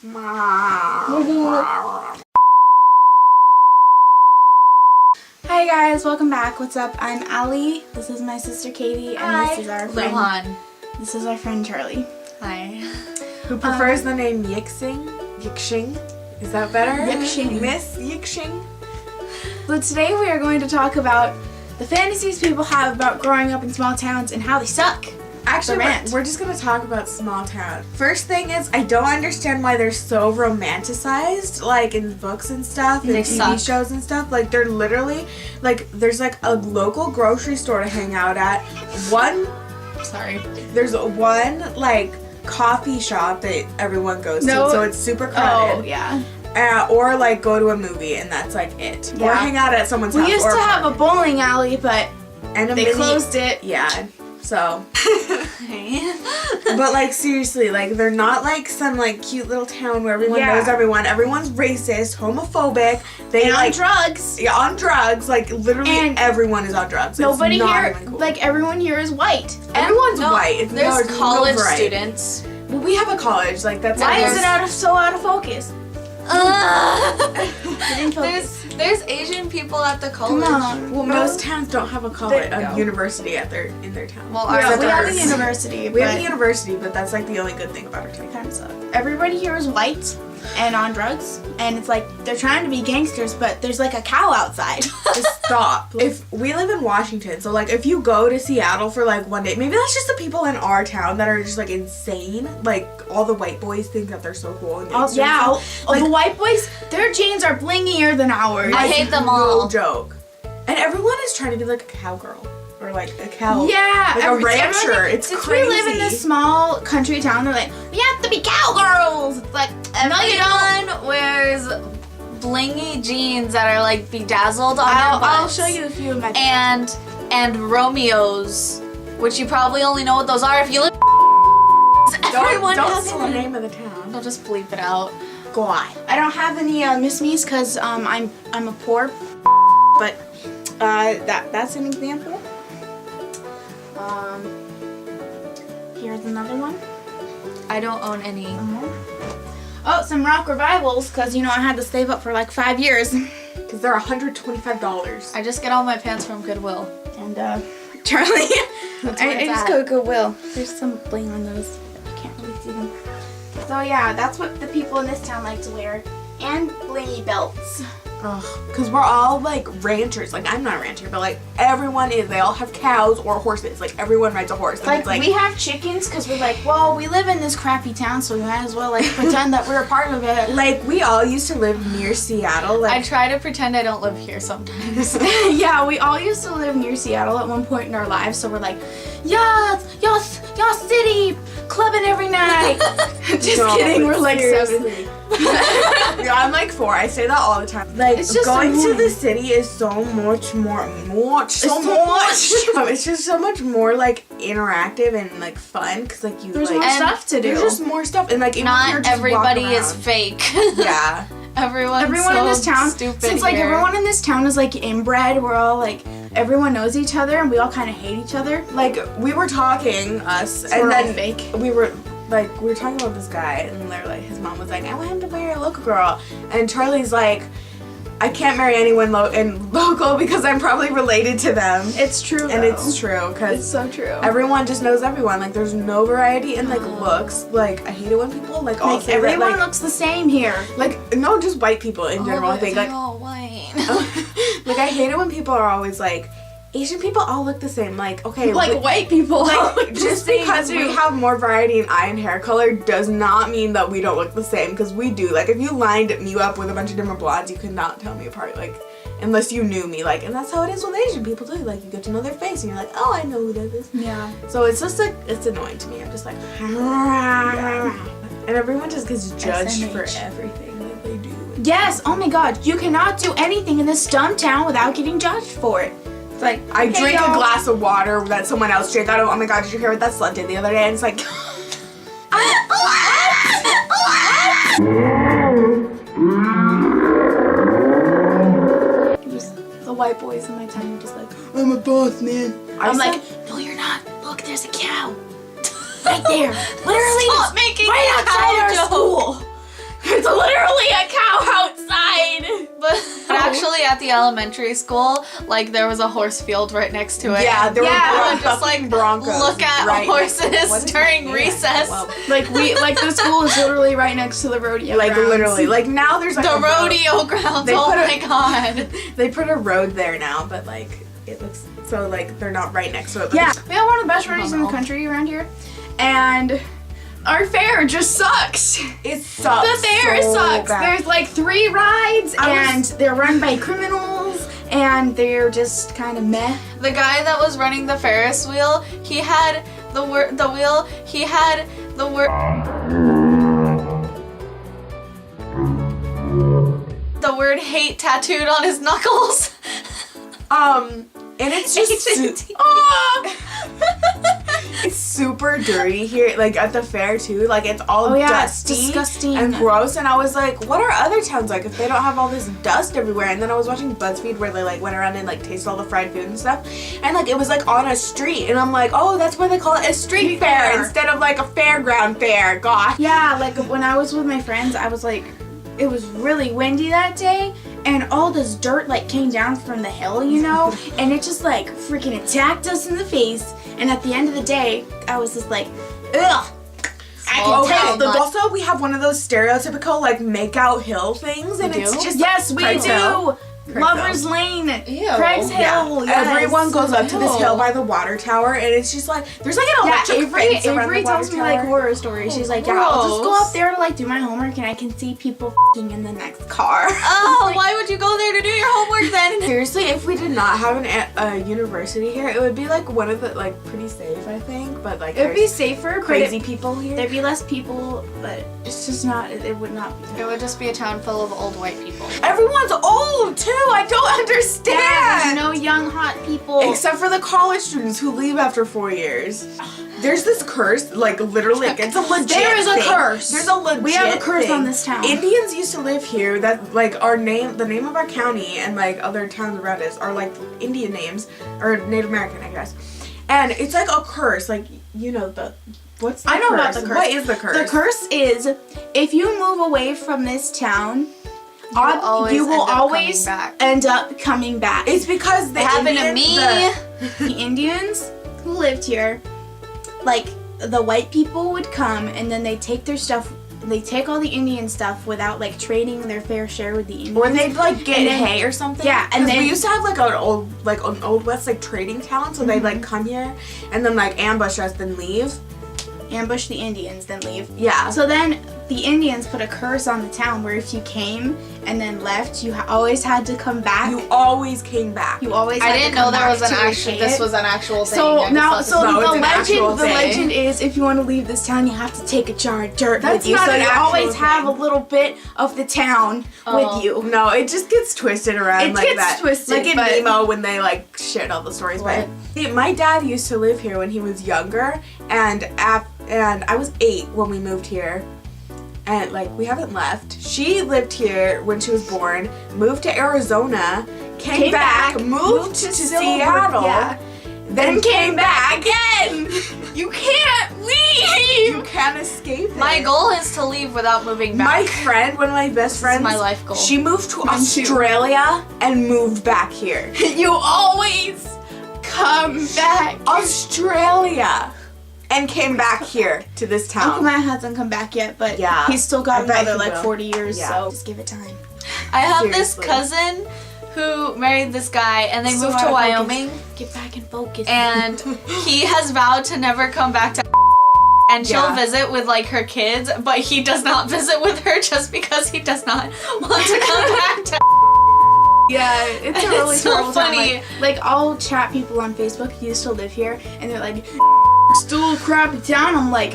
Hi guys, welcome back. What's up? I'm Allie. This is my sister Katie, and this is our friend. Luhan. This is our friend Charlie. Hi. Who prefers the name Yixing? Yixing? Is that better? Yixing. Miss Yixing? So today we are going to talk about the fantasies people have about growing up in small towns and how they suck. Actually, rant. we're just gonna talk about small town. First thing is, I don't understand why they're so romanticized, like in books and stuff, and They TV suck. shows and stuff. Like they're literally, like there's like a local grocery store to hang out at. There's one like coffee shop that everyone goes to, so it's super crowded. Oh yeah. Or like go to a movie and that's like it. Or Yeah. hang out at someone's We house. used or to have a park. bowling alley, but And a they mini- closed it. Yeah. So. But like seriously, like they're not like some like cute little town where everyone knows everyone. Everyone's racist, homophobic. They And like on drugs. Yeah, on drugs. Like literally And everyone is on drugs. Nobody it's not here, even cool. like everyone here is white. Everyone's white. It's There's no college variety. students. Well, we have a college. Like that's Why is there's- it so out of focus? Getting focused. There's Asian people at the Come college. on. Well, most towns don't have a college, There you a go. university in their town. Well, Yeah, ours we have a does. university. We have but a university, but that's like the only good thing about our town. kind of suck. Everybody here is white and on drugs, and it's like they're trying to be gangsters, but there's like a cow outside. Just stop. If we live in Washington, so like if you go to Seattle for like one day, maybe that's just the people in our town that are just like insane. Like all the white boys think that they're so cool. And gangsters. Yeah, Like- the white boys, their jeans are blingier than ours. I hate them No all. joke. And everyone is trying to be like a cowgirl or like a cow. Yeah, Like a rancher. It's since crazy. we live in this small country town, they're like, we have to be cowgirls. It's like, no, you don't. Everyone wears blingy jeans that are like bedazzled on their I'll butts. show you a few of my. And Romeos, which you probably only know what those are if you live. Everyone Don't has say the one. name of the town. I'll just bleep it out. God. I don't have any Miss Me's because I'm a poor, but that's an example. Here's another one. I don't own any. Oh, some rock revivals because I had to save up for like 5 years. Because they're $125. I just get all my pants from Goodwill. And Charlie, That's where I it's just at. go Goodwill. There's some bling on those. You can't really see them. So yeah, that's what the people in this town like to wear, and blingy belts. Because we're all like ranchers. Like I'm not a rancher, but like everyone is. They all have cows or horses. Like everyone rides a horse. And Like, it's like we have chickens because we're like, well, we live in this crappy town, so we might as well like pretend that we're a part of it. like we all used to live near Seattle. I Like try to pretend I don't live here sometimes. Yeah, we all used to live near Seattle at one point in our lives, so we're like, yes, city, clubbing every night. Just No, kidding, but we're like seriously. 7. yeah, I'm like 4. I say that all the time. Like It's just going to annoying. the city is so much more. It's just so much more like interactive and like fun because like you There's like more And stuff to do. there's just more stuff and like even if you're Not just everybody walking is around. fake. Yeah. Everyone Everyone so in this town, stupid since like here. everyone in this town is like inbred, we're all like, everyone knows each other and we all kind of hate each other. Like we were talking us and we're all then fake. we were talking about this guy and they're like his mom was like I want him to marry a local girl and Charlie's like I can't marry anyone local because I'm probably related to them. It's true, And though. it's true because It's so true. everyone just knows everyone. Like there's no variety in like looks. Like I hate it when people like all Like say everyone that, like, looks the same here. like no, just white people in general. I think like all white. like I hate it when people are always like Asian people all look the same. Like okay, Like white people. like just because we have more variety in eye and hair color does not mean that we don't look the same because we do. Like if you lined me up with a bunch of different blondes, you could not tell me apart. Like unless you knew me. Like and that's how it is with Asian people too. Like you get to know their face and you're like, oh, I know who that is. Yeah. So it's just like it's annoying to me. I'm just like, and everyone just gets judged for SMH. everything that they do. Yes, oh my god, you cannot do anything in this dumb town without getting judged for it. It's like, I hey, drank a y'all. glass of water that someone else drank. I don't. Oh my god, did you hear what that slut did the other day? And it's like. The white boys in my town are just like, I'm a boss, man. I'm like, no, you're not. Look, there's a cow. Right there. Literally. Stop making right cow outside our jokes. school. at the elementary school, like there was a horse field right next to it. Yeah, there Yeah. were just like Broncos. look at right next to it. horses What is during that? recess. Well, Like the school is literally right next to the rodeo. like grounds. literally, like now there's like The a road. rodeo grounds. They Oh put a- my god. They put a road there now, but like it looks so like they're not right next to it. But Yeah, it's- we have one of the best roadies in the country around here, and our fair just sucks. it sucks. The fair so sucks. bad. There's like 3 rides, I and was- they're run by criminals, and they're just kind of meh. The guy that was running the Ferris wheel, he had the wheel. He had the word. The word hate tattooed on his knuckles. And it's just H-A-T. it's super dirty here, like at the fair too. Like it's all Oh, yeah, it's dusty disgusting. and gross. And I was like, what are other towns like if they don't have all this dust everywhere? And then I was watching BuzzFeed where they like went around and like tasted all the fried food and stuff, and like it was like on a street. And I'm like, oh, that's why they call it a street fair fair. instead of like a fairground fair. God. Yeah, like when I was with my friends, I was like, it was really windy that day, and all this dirt like came down from the hill, you know, and it just like freaking attacked us in the face. And at the end of the day, I was just like, ugh. I can Okay, tell. but- Also, we have one of those stereotypical like makeout hill things, and We it's do? just Yes, we Craig's do. Hill. Lovers Lane, Ew. Craig's Yeah, Hill. Yes. everyone goes up to this Ew. hill by the water tower, and it's just like there's like an Yeah, electric fence around Avery the water tells me tower. like horror stories. She's like, yeah, I'll just go Gross. up there to like do my homework, and I can see people f***ing in the next car. Oh, why would you go there to do your homework then? Seriously, if we did not have a university here, it would be like one of the like pretty safe, I think. But like It'd be there's safer, crazy but people here. there'd be less people, but it's just not. It would not be. It would just be a town full of old white people. Everyone's old too. I don't understand. Yeah, there's no young hot people. Except for the college students who leave after 4 years. There's this curse, like literally, like, it's a legit There is a thing. curse. There's a legit We have a curse thing. on this town. Indians used to live here. That like the name of our county and like other towns around us are like Indian names or Native American, I guess. And it's like a curse. Like you know what's the I know curse? about the curse. What is the curse? The curse is if you move away from this town, always you will end up always coming back. end up coming back. It's because the It happened to Indians- me. The Indians who lived here, like the white people would come and then they take their stuff. They take all the Indian stuff without like trading their fair share with the Indians. Or they'd like get And then- hay or something. Yeah, and 'Cause then- we used to have like an old west like trading town, so they'd like come here and then like ambush us, then leave. ambush the Indians, then leave. Yeah. So then the Indians put a curse on the town where if you came and then left, you always had to come back. You always came back. You always. I had to didn't come know there back was an to actual. repay This it. was an actual thing. I So just now, thought this so was- No, the it's an actual legend, the thing. legend is if you want to leave this town, you have to take a jar of dirt That's with you. not So an you actual always have a thing. little bit of the town Oh. with you. No, it just gets twisted around It like gets that. twisted, like in but- Nemo when they like shared all the stories. What? But my dad used to live here when he was younger, and I was 8 when we moved here. And like we haven't left. She lived here when she was born, moved to Arizona, came back, moved to Silver- Seattle, yeah. then came back again. You can't You leave. can't escape it. My goal is to leave without moving back. My friend, one of my best friends, my life goal. She moved to Mine too. Australia and moved back here. You always come back. Australia, and came back here to this Uncle town. Matt hasn't come back yet, but Yeah. he's still got I bet another he like will. 40 years, Yeah. so just give it time. I have this Seriously. cousin who married this guy, and they So moved out to of focus. Wyoming, Get back in focus. and he has vowed to never come back to. And she'll Yeah. visit with like her kids, but he does not visit with her just because he does not want to come back to. yeah, it's a really It's so terrible time. funny. Like I'll chat people on Facebook who used to live here, and they're like, "Still a crappy town." I'm like,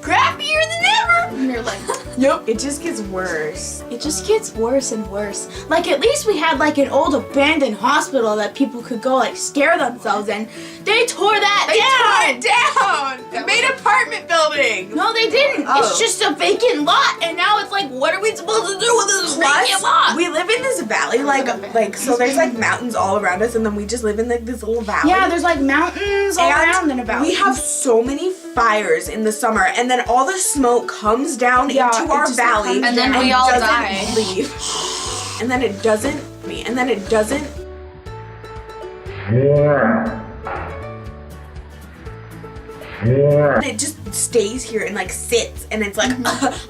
"Crappier than ever." And they're like, Yep. It just gets worse. it just gets worse and worse. Like at least we had like an old abandoned hospital that people could go like scare themselves in. They tore that They down. tore it down. They made apartment buildings. No, they didn't. Oh. It's just a vacant lot, and now it's like, what are we supposed to do with this vacant lot? Plus, we live in this valley, like so. There's like mountains all around us, and then we just live in like this little valley. Yeah, there's like mountains all around and about. We have so many fires in the summer, and then all the smoke comes down Yeah, into it our just, like, valley, comes And then down. we all doesn't die. leave. And then it doesn't me. And then it doesn't. It just stays here and like sits, and it's like,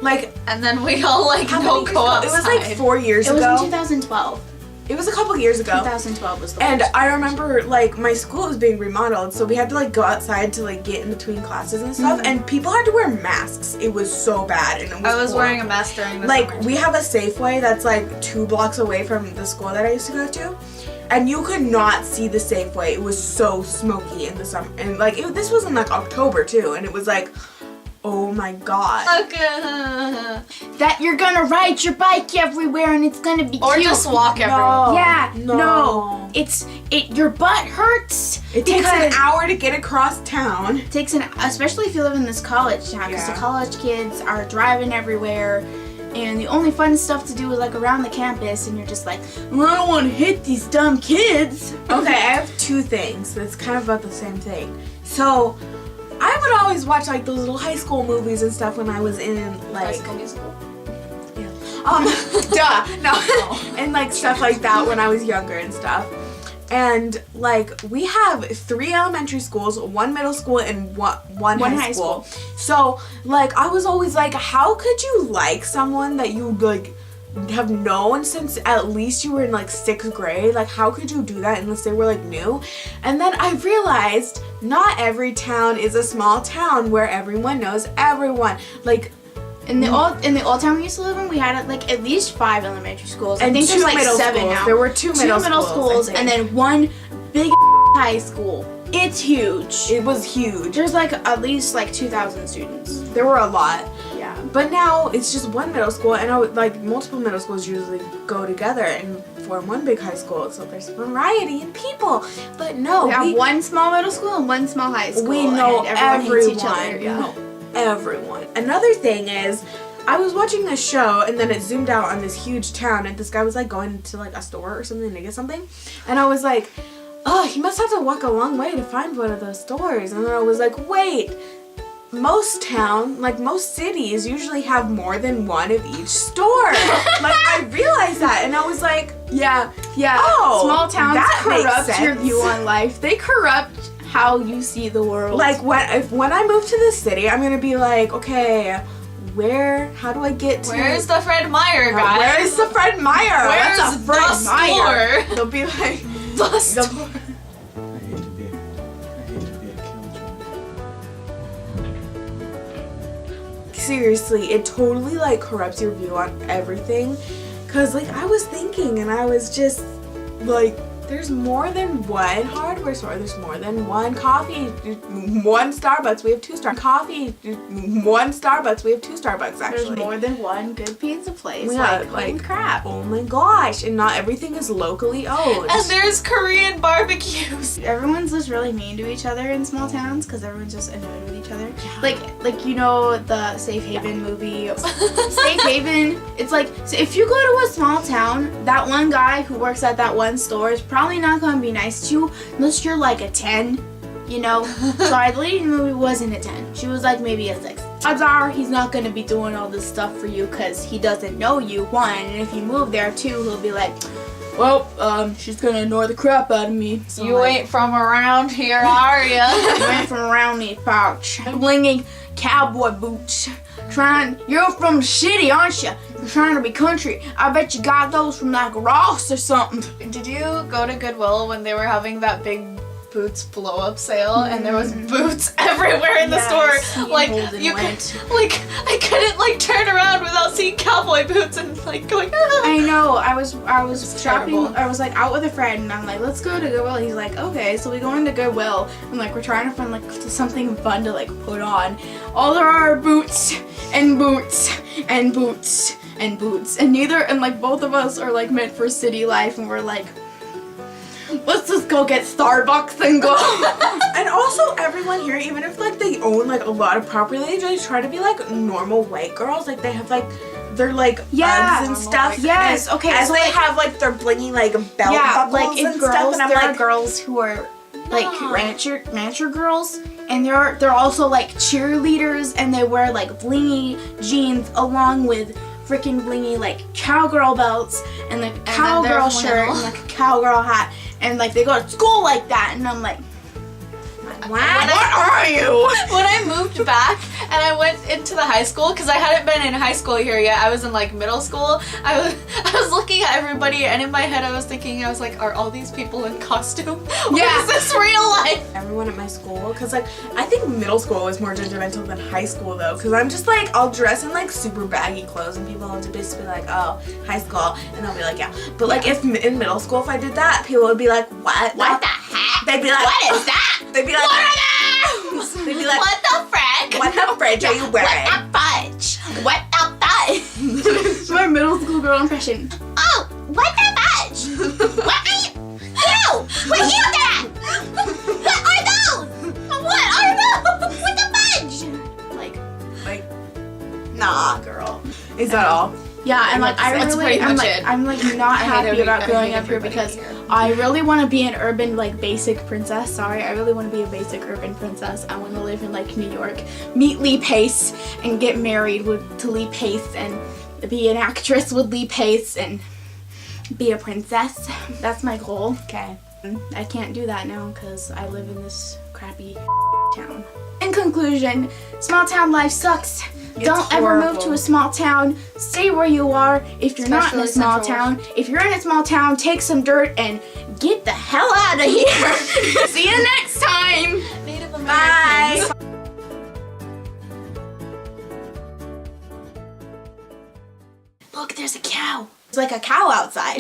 like. And then we all like How don't many go years ago? outside. It was like 4 years It was ago. in 2012. It was a couple years ago. 2012 was the And worst. I remember, like, my school was being remodeled, so we had to, like, go outside to, like, get in between classes and stuff, and people had to wear masks. It was so bad, and it was I was wearing a horrible. mask during the Like, summer. we have a Safeway that's, like, 2 blocks away from the school that I used to go to, and you could not see the Safeway. It was so smoky in the summer, and, like, this was in, like, October, too, and it was, like, oh my god. That you're gonna ride your bike everywhere and it's gonna be Or cute. just walk everywhere. Yeah, No. no. Your butt hurts. It takes because an hour to get across town. It takes especially if you live in this college town, because Yeah. the college kids are driving everywhere, and the only fun stuff to do is like around the campus, and you're just like, well, I don't want to hit these dumb kids. Okay, I have 2 things that's kind of about the same thing. So, I would always watch like those little high school movies and stuff when I was in High like School Musical. no, and like stuff like that when I was younger and stuff. And like we have 3 elementary schools, 1 middle school, and one high school. So like I was always like, how could you like someone that you like have known since at least you were in like 6th grade? Like how could you do that unless they were like new? And then I realized not every town is a small town where everyone knows everyone. Like In the old town we used to live in, we had like at least 5 elementary schools. I And think there's 2 like middle 7 schools. now. There were 2 middle schools, I and think. then 1 big high school. It's huge. It was huge. There's like at least like 2,000 students. There were a lot. Yeah. But now it's just 1 middle school, and like multiple middle schools usually go together and form 1 big high school. So there's variety in people. But no, We have 1 small middle school and 1 small high school. we know and everyone hates each everyone. other. We Yeah. know everyone. Another thing is, I was watching this show, and then it zoomed out on this huge town, and this guy was like going to like a store or something to get something, and I was like, oh, he must have to walk a long way to find one of those stores. And then I was like, wait, most cities usually have more than 1 of each store. Like I realized that, and I was like, Yeah. Oh, Small towns that makes corrupt your sense. view on life. They corrupt how you see the world. like when I move to this city, I'm gonna be like, okay, how do I get to? Where's the Fred Meyer guy? Where's the Fred Meyer? Where's That's a the Fred Meyer. store? They'll be like, The store. I hate to be a killjoy. seriously, it totally like corrupts your view on everything. Cause like I was thinking, and I was just like, there's more than 1 hardware store. There's more than 1 coffee, 1 Starbucks. We have 2 Starbucks. Coffee, 1 Starbucks. We have 2 Starbucks actually. there's more than 1 good pizza place. Yeah, holy like crap. Oh my gosh! And not everything is locally owned. And there's Korean barbecues. Everyone's just really mean to each other in small towns because everyone's just annoyed with each other. Like you know the Safe Haven movie. Safe Haven. It's like, so if you go to a small town, that one guy who works at that one store is probably not going to be nice to you unless you're like a 10. You know. So the lady in the movie wasn't a 10. She was like maybe a 6. Odds are he's not going to be doing all this stuff for you because he doesn't know you, 1. And if you move there, 2, he'll be like, well, she's gonna annoy the crap out of me. So You like, ain't from around here, are ya? you ain't from around these parts. Blinging cowboy boots. You're from the city, aren't you? You're trying to be country. I bet you got those from like Ross or something. Did you go to Goodwill when they were having that big Boots blow up sale and there was boots everywhere in the Yes, store? me Like and Holden you went. like I couldn't like turn around without seeing cowboy boots and like going I know. I was shopping. terrible. I was like out with a friend, and I'm like, let's go to Goodwill. He's like, okay. So we go into Goodwill, and like we're trying to find like something fun to like put on. All there are boots and boots and boots and boots, and like both of us are like meant for city life, and we're like, let's just go get Starbucks and go. And also everyone here, even if like they own like a lot of property, they just try to be like normal white girls. Like they have like their like Yeah. Uggs and stuff. Yes, And okay, As so, they like- have like their blingy like belt Yeah, buckles like if and girls, stuff, and I'm there are like, girls who are like No. rancher girls, and they're also like cheerleaders, and they wear like blingy jeans along with freaking blingy like cowgirl belts and like a then cowgirl there's shirt Will. and like a cowgirl hat, and like they go to school like that, and I'm like, what are you? When I moved back and I went into the high school, because I hadn't been in high school here yet, I was in like middle school. I was looking at everybody, and in my head I was thinking, I was like, are all these people in costume? Or Yeah. is this real life? Everyone at my school, because like I think middle school was more judgmental than high school though, because I'm just like I'll dress in like super baggy clothes and people will just be like, oh, high school, and I'll be like, yeah. But like if in middle school if I did that, people would be like, what the heck? They'd be like, what is that? They'd be like, what are those? They'd be like, What the frick? what the fridge are you wearing? What the fudge? What the fudge? My middle school girl impression. Oh, what the fudge? What are you? Ew! What is that? What are those? What are those? What the fudge? Like, Nah, girl. Is that all? yeah, and like That's pretty I'm much like, it. I'm like not happy about growing up here everybody because here. I really want to be an urban like basic princess. Sorry, I really want to be a basic urban princess. I want to live in like New York, meet Lee Pace, and get married to Lee Pace, and be an actress with Lee Pace, and be a princess. That's my goal. Okay. I can't do that now because I live in this crappy town. In conclusion, small town life sucks. Don't ever move to a small town. Stay where you are if you're not in a Especially small Central town. If you're in a small town, take some dirt and get the hell out of here. See you next time. Native Bye. Americans. Look, there's a cow. It's like a cow outside.